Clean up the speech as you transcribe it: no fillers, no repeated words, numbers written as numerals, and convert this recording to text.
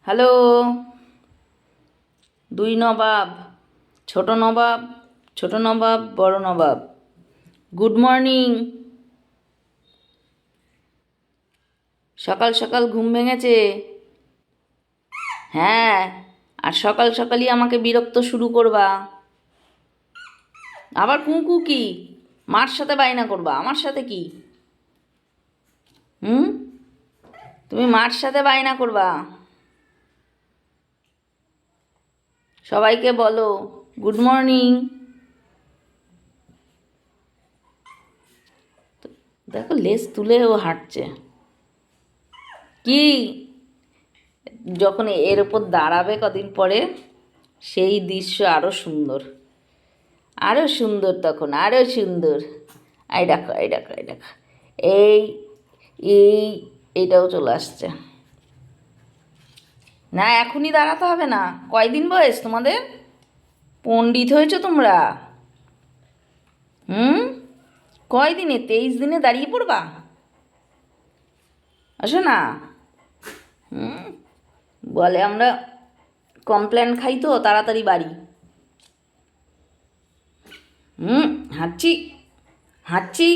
Hello. দুই নবাব, ছোট নবাব, ছোট নবাব, বড় নবাব, গুড মর্নিং। সকাল সকাল ঘুম ভেঙেছে। হ্যাঁ, আর সকাল সকালই আমাকে বিরক্ত শুরু করবা। আবার কুঁকু কি? মার সাথে বায়না করবা? আমার সাথে কি? হুম, তুমি মার সাথে বায়না করবা। সবাইকে বলো গুড মর্নিং। দেখো লেজ তুলে ও হাঁটছে। কি? যখন এর ওপর দাঁড়াবে কদিন পরে, সেই দৃশ্য আরো সুন্দর, আরো সুন্দর, তখন আরো সুন্দর। এই দেখো, এই দেখো, এই দেখো, এই এই এইটাও চলে আসছে। না, এখনই দাঁড়াতে হবে না। কয়দিন বয়স তোমাদের? পণ্ডিত হয়েছো তোমরা? হুম, কয়দিনে? 23 দিনে দাঁড়িয়ে পড়বা? আসো না। হুম, বলে আমরা কমপ্লেন খাই তো তাড়াতাড়ি বাড়ি। হুম, হাঁচি হাঁচি।